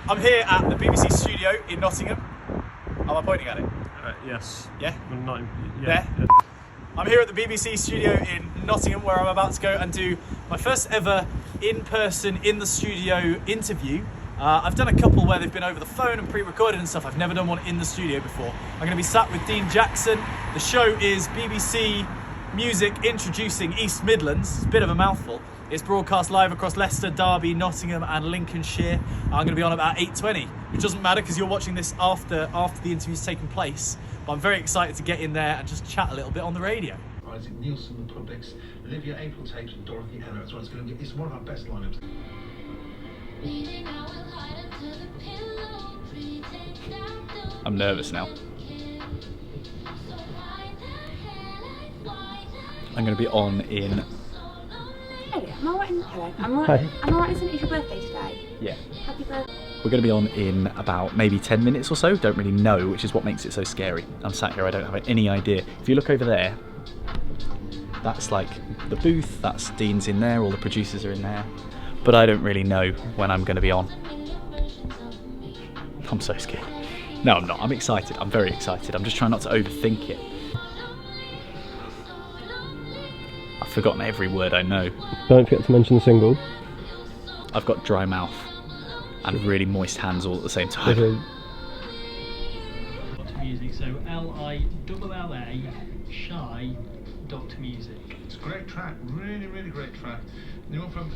I'm here at the BBC studio in Nottingham. Am I pointing at it? Yes. Yeah? Well, not, There? yeah. I'm here at the BBC studio in Nottingham where I'm about to go and do my first ever in-person, in the studio interview. I've done a couple where they've been over the phone and pre-recorded and stuff. I've never done one in the studio before. I'm going to be sat with Dean Jackson. The show is BBC Music introducing East Midlands. It's a bit of a mouthful. It's broadcast live across Leicester, Derby, Nottingham and Lincolnshire. I'm going to be on about 8:20, which doesn't matter because you're watching this after the interview's taken place. But I'm very excited to get in there and just chat a little bit on the radio. Isaac Nielsen, the Publics, Olivia April Tapes and Dorothy Henner. That's what it's going to get. It's one of our best lineups. I'm nervous now. I'm going to be on in... Hello, am I right in... Hello. Am I right in saying it's your birthday today? Yeah. Happy birthday. We're going to be on in about maybe 10 minutes or so. Don't really know, which is what makes it so scary. I'm sat here, I don't have any idea. If you look over there, that's like the booth, that's Dean's in there, all the producers are in there. But I don't really know when I'm going to be on. I'm so scared. No, I'm not. I'm excited. I'm very excited. I'm just trying not to overthink it. I've forgotten every word I know. Don't forget to mention the single. I've got dry mouth and really moist hands all at the same time. Music, so L-I-double-L-A shy .music. It's a great track, really, really great track. Anyone from...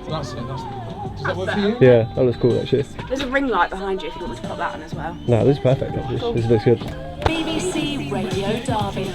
Does that work for you? Yeah, that looks cool actually. There's a ring light behind you if you want me to pop that on as well. No, this is perfect actually. Cool. This looks good. BBC Radio Derby.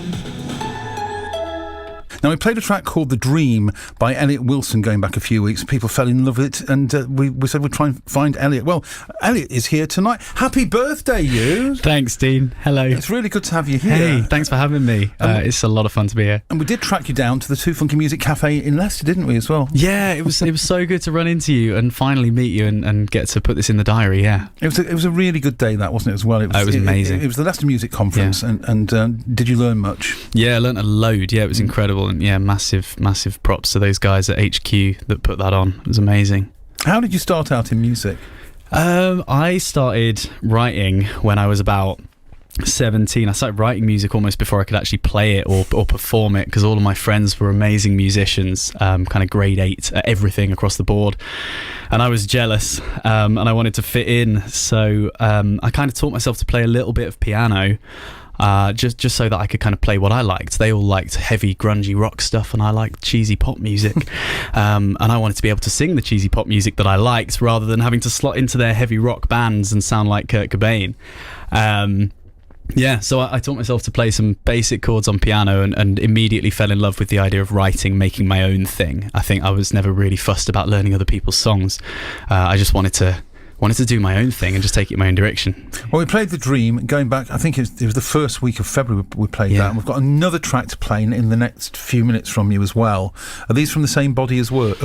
Now, we played a track called The Dream by Elliot Wilson going back a few weeks. People fell in love with it, and we said we'd try and find Elliot. Well, Elliot is here tonight. Happy birthday, you! Thanks, Dean. Hello. It's really good to have you here. Hey, thanks for having me. It's a lot of fun to be here. And we did track you down to the Two Funky Music Cafe in Leicester, didn't we, as well? Yeah, it was so good to run into you and finally meet you and get to put this in the diary, yeah. It was a really good day, that, wasn't it, as well? It was amazing. It was the Leicester Music Conference, yeah. and did you learn much? Yeah, I learnt a load. Yeah, it was incredible. And yeah, massive props to those guys at HQ that put that on. It was amazing. How did you start out in music? I started writing when I was about 17. I started writing music almost before I could actually play it or perform it, because all of my friends were amazing musicians, kind of grade 8 at everything across the board, and I was jealous, and I wanted to fit in, so I kind of taught myself to play a little bit of piano, just so that I could kind of play what I liked. They all liked heavy, grungy rock stuff, and I liked cheesy pop music. And I wanted to be able to sing the cheesy pop music that I liked, rather than having to slot into their heavy rock bands and sound like Kurt Cobain. Yeah, so I taught myself to play some basic chords on piano and immediately fell in love with the idea of writing, making my own thing. I think I was never really fussed about learning other people's songs. I just wanted to do my own thing and just take it in my own direction. Well, we played The Dream going back, I think it was the first week of February we played that, and we've got another track to play in the next few minutes from you as well. Are these from the same body of work?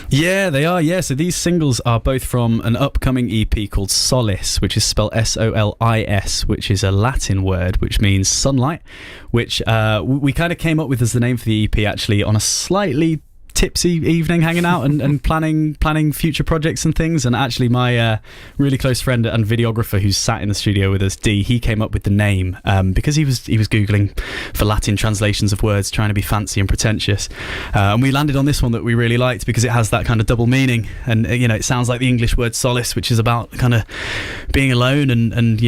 Yeah, they are, yeah. So these singles are both from an upcoming EP called Solis, which is spelled S-O-L-I-S, which is a Latin word which means sunlight, which we kind of came up with as the name for the EP actually on a slightly tipsy evening hanging out and planning future projects and things. And actually my really close friend and videographer who's sat in the studio with us, D, he came up with the name because he was googling for Latin translations of words, trying to be fancy and pretentious, and we landed on this one that we really liked because it has that kind of double meaning, and it sounds like the English word solace, which is about kind of being alone and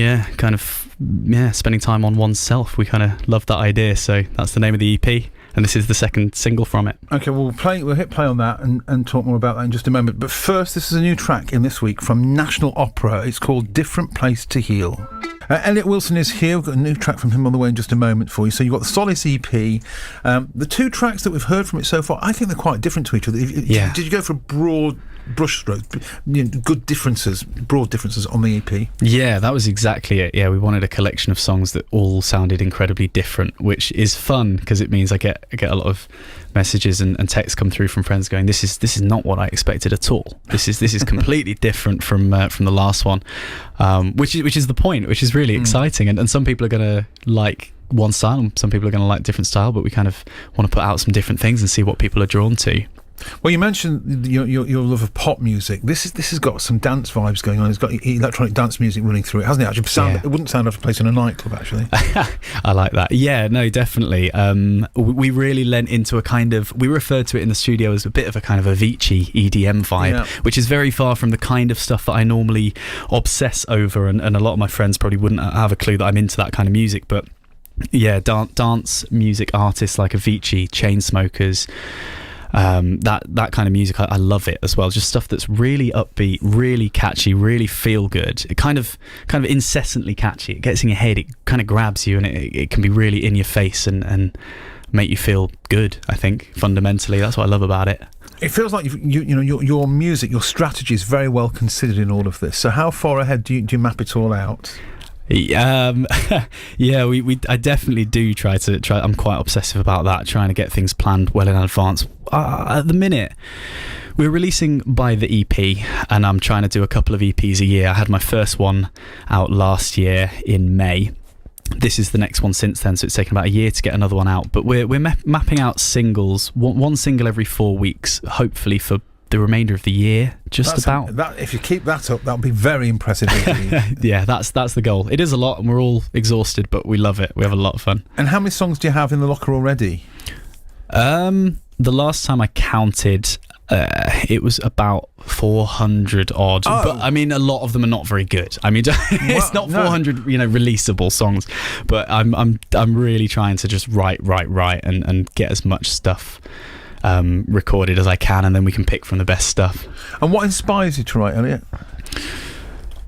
spending time on oneself. We kind of loved that idea, so that's the name of the EP. And this is the second single from it. Okay, we'll hit play on that and talk more about that in just a moment. But first, this is a new track in this week from National Opera. It's called Different Place to Heal. Elliot Wilson is here. We've got a new track from him on the way in just a moment for you. So you've got the Solace EP. The two tracks that we've heard from it so far, I think they're quite different to each other. Yeah. Did you go for broad brushstrokes, good differences, broad differences on the EP? Yeah, that was exactly it. Yeah, we wanted a collection of songs that all sounded incredibly different, which is fun because it means I get a lot of messages and texts come through from friends going, this is not what I expected at all. This is completely different from the last one, which is the point, which is really exciting. And some people are going to like one style and some people are going to like different style, but we kind of want to put out some different things and see what people are drawn to. Well, you mentioned your love of pop music. This has got some dance vibes going on. It's got electronic dance music running through it, hasn't it? Actually, it wouldn't sound out of place in a nightclub, actually. I like that. Yeah, no, definitely. We really lent into a kind of, we referred to it in the studio as a bit of a kind of Avicii EDM vibe, which is very far from the kind of stuff that I normally obsess over, and a lot of my friends probably wouldn't have a clue that I'm into that kind of music, but yeah, dance music artists like Avicii, Chainsmokers, that kind of music, I love it as well. Just stuff that's really upbeat, really catchy, really feel good. It kind of incessantly catchy. It gets in your head. It kind of grabs you, and it can be really in your face and make you feel good. I think fundamentally, that's what I love about it. It feels like your music, your strategy is very well considered in all of this. So how far ahead do you map it all out? Yeah, I definitely do try. I'm quite obsessive about that, trying to get things planned well in advance. At the minute, we're releasing by the EP, and I'm trying to do a couple of EPs a year. I had my first one out last year in May. This is the next one since then, so it's taken about a year to get another one out. But we're mapping out singles, one single every 4 weeks, hopefully for the remainder of the year. If you keep that up, that'll be very impressive. Yeah, that's the goal. It is a lot, and we're all exhausted, but we love it. We have a lot of fun. And how many songs do you have in the locker already? The last time I counted, it was about 400 odd. Oh. But I mean, a lot of them are not very good. I mean, it's not 400 releasable songs, but I'm really trying to just write and get as much stuff recorded as I can, and then we can pick from the best stuff. And what inspires you to write, Elliot?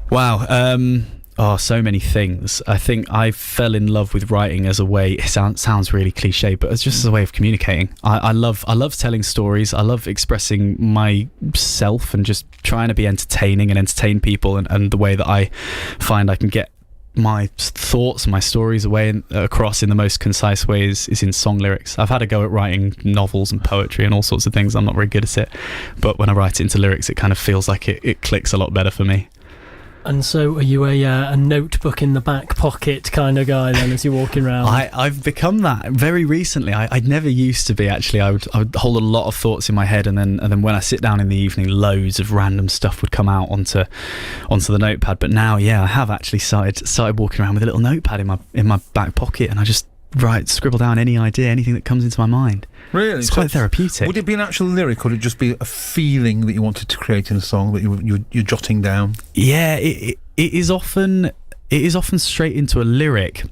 Wow, so many things. I think I fell in love with writing as a way. It sounds really cliche, but it's just as a way of communicating. I love telling stories. I love expressing myself and just trying to be entertaining and entertain people. And the way that I find I can get my thoughts and my stories across in the most concise ways is in song lyrics. I've had a go at writing novels and poetry and all sorts of things. I'm not very good at it, but when I write it into lyrics, it kind of feels like it clicks a lot better for me. And so are you a notebook in the back pocket kind of guy then as you're walking around? I've become that very recently. I never used to be, actually. I would hold a lot of thoughts in my head, and then when I sit down in the evening, loads of random stuff would come out onto the notepad. But now, yeah, I have actually started walking around with a little notepad in my back pocket, and I just scribble down any idea, anything that comes into my mind. Really? It's quite therapeutic. Would it be an actual lyric, or would it just be a feeling that you wanted to create in a song that you're jotting down? Yeah, it is often straight into a lyric.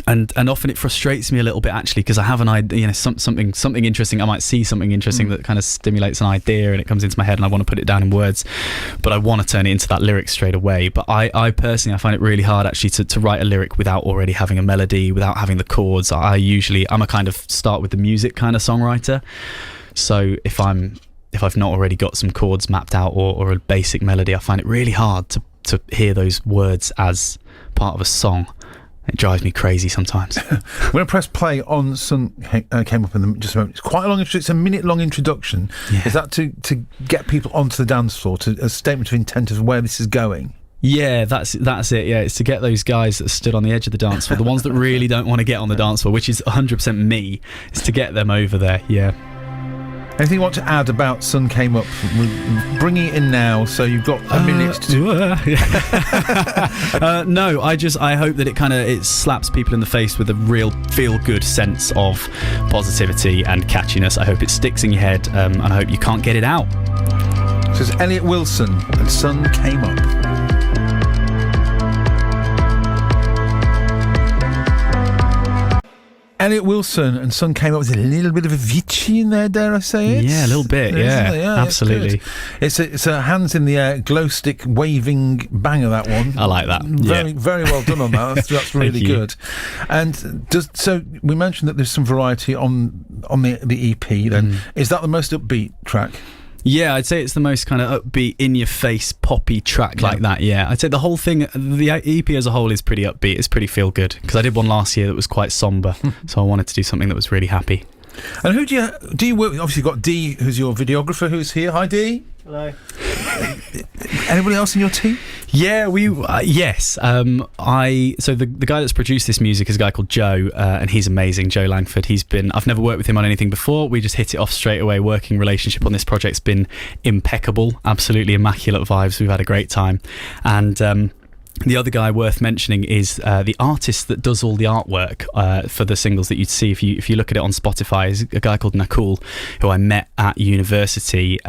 And often it frustrates me a little bit, actually, because I have an idea, something interesting. I might see something interesting that kind of stimulates an idea, and it comes into my head, and I want to put it down in words, but I want to turn it into that lyric straight away. But I personally, I find it really hard, actually, to write a lyric without already having a melody, without having the chords. I'm a kind of start with the music kind of songwriter. So if I've not already got some chords mapped out or a basic melody, I find it really hard to hear those words as part of a song. It drives me crazy sometimes. When I press play on Sun Came Up in just a moment, it's quite a long it's a minute-long introduction. Yeah. Is that to get people onto the dance floor, to a statement of intent of where this is going? Yeah, that's it. Yeah, it's to get those guys that stood on the edge of the dance floor, the ones that really don't want to get on the dance floor, which is 100% me, is to get them over there. Yeah. Anything you want to add about Sun Came Up? We're bringing it in now, so you've got a minute to... No, I hope that it slaps people in the face with a real feel-good sense of positivity and catchiness. I hope it sticks in your head, and I hope you can't get it out. This is Elliot Wilson and Sun Came Up. Elliot Wilson and Sun Came Up with a little bit of Avicii in there, dare I say it? Yeah, a little bit, yeah absolutely. It's a hands in the air, glow stick waving banger, that one. I like that. Very well done on that. That's really good. And so we mentioned that there's some variety on the EP then. Is that the most upbeat track? Yeah, I'd say it's the most kind of upbeat, in-your-face, poppy track like that, yeah. I'd say the whole thing, the EP as a whole is pretty upbeat, it's pretty feel-good, because I did one last year that was quite sombre, so I wanted to do something that was really happy. And who do you work with? Obviously you've got Dee, who's your videographer, who's here. Hi, Dee. Hello. Anybody else in your team? Yeah, yes. So the guy that's produced this music is a guy called Joe, and he's amazing. Joe Langford. I've never worked with him on anything before. We just hit it off straight away. Working relationship on this project's been impeccable. Absolutely immaculate vibes. We've had a great time, and. The other guy worth mentioning is the artist that does all the artwork for the singles that you'd see if you look at it on Spotify. Is a guy called Nakul, who I met at university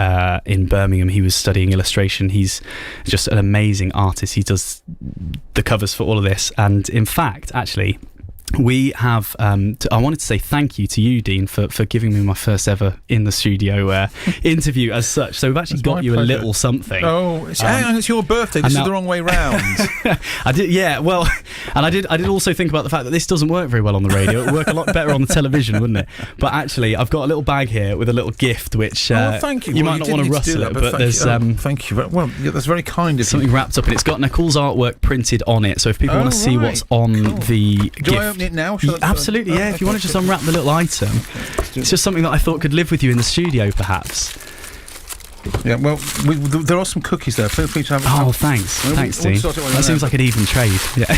in Birmingham. He was studying illustration. He's just an amazing artist. He does the covers for all of this, and in fact, actually, we have I wanted to say thank you to you, Dean, for giving me my first ever in the studio interview as such. So we've actually got you a little something. Oh, hang on, it's your birthday. This is the wrong way round. I did, yeah. Well, and I did also think about the fact that this doesn't work very well on the radio. It would work a lot better on the television, wouldn't it? But actually, I've got a little bag here with a little gift, which thank you. You might not want to rustle it, but there's thank you. Well, yeah, that's very kind of you. Something wrapped up, and it's got Nakul's artwork printed on it. So if people want to see what's on the gift, do I open it now? Absolutely, yeah. If you want to just unwrap the little item, it's just something that I thought could live with you in the studio, perhaps. Yeah, well, there are some cookies there. Feel free to have. Oh, thanks, Dean. That seems like an even trade. Yeah.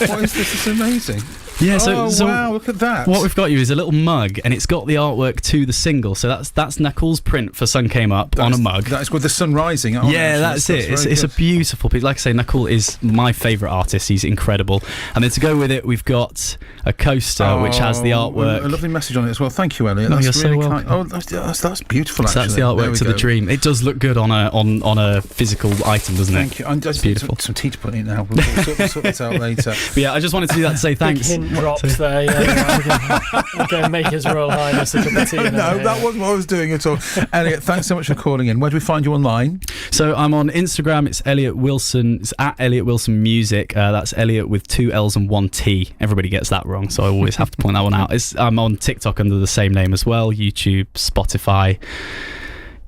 What is this? It's amazing. Yeah, so wow, look at that. What we've got you is a little mug, and it's got the artwork to the single. So that's Nakul's print for Sun Came Up on a mug. That's with the sun rising. Yeah, that's it. It's a beautiful piece. Like I say, Nakul is my favourite artist. He's incredible. And then to go with it, we've got a coaster which has the artwork. A lovely message on it as well. Thank you, Elliot. No, that's you're really so kind. welcome. That's beautiful. So that's the artwork to the dream. It does look good on a physical item, doesn't it? Thank you. It's beautiful. Some tea to put in it now. We'll sort this out later. But yeah, I just wanted to do that to say thanks. Big hint drops there. Yeah, we'll go and make His Royal Highness a cup of tea. No, that wasn't what I was doing at all. Elliot, thanks so much for calling in. Where do we find you online? So I'm on Instagram. It's Elliot Wilson. It's at Elliot Wilson Music. That's Elliot with 2 L's and 1 T. Everybody gets that wrong, so I always have to point that one out. I'm on TikTok under the same name as well. YouTube, Spotify.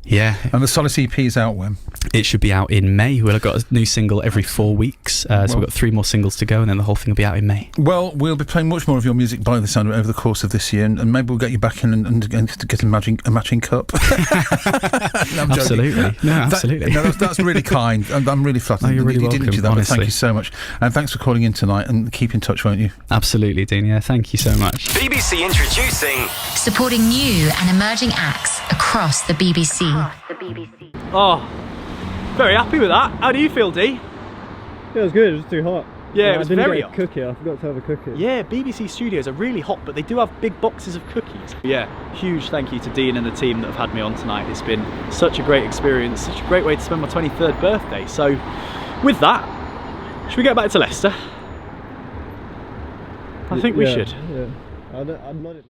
Yeah. And the Solace EP is out when? It should be out in May. We've got a new single every 4 weeks. So we've got 3 more singles to go, and then the whole thing will be out in May. Well, we'll be playing much more of your music by the sound of it over the course of this year, and maybe we'll get you back in and get a matching cup. No, absolutely. No, absolutely. That's really kind. I'm really flattered. You're really welcome, didn't do that, honestly. But thank you so much. And thanks for calling in tonight, and keep in touch, won't you? Absolutely, Dean. Yeah, thank you so much. BBC introducing. Supporting new and emerging acts across the BBC. Oh, very happy with that. How do you feel, Dee? Yeah, it was good. It was too hot. Yeah, it was very hot. Cookie. I forgot to have a cookie. Yeah, BBC studios are really hot, but they do have big boxes of cookies. Yeah, huge thank you to Dean and the team that have had me on tonight. It's been such a great experience, such a great way to spend my 23rd birthday. So, with that, should we get back to Leicester? I think we should. Yeah. I'm not.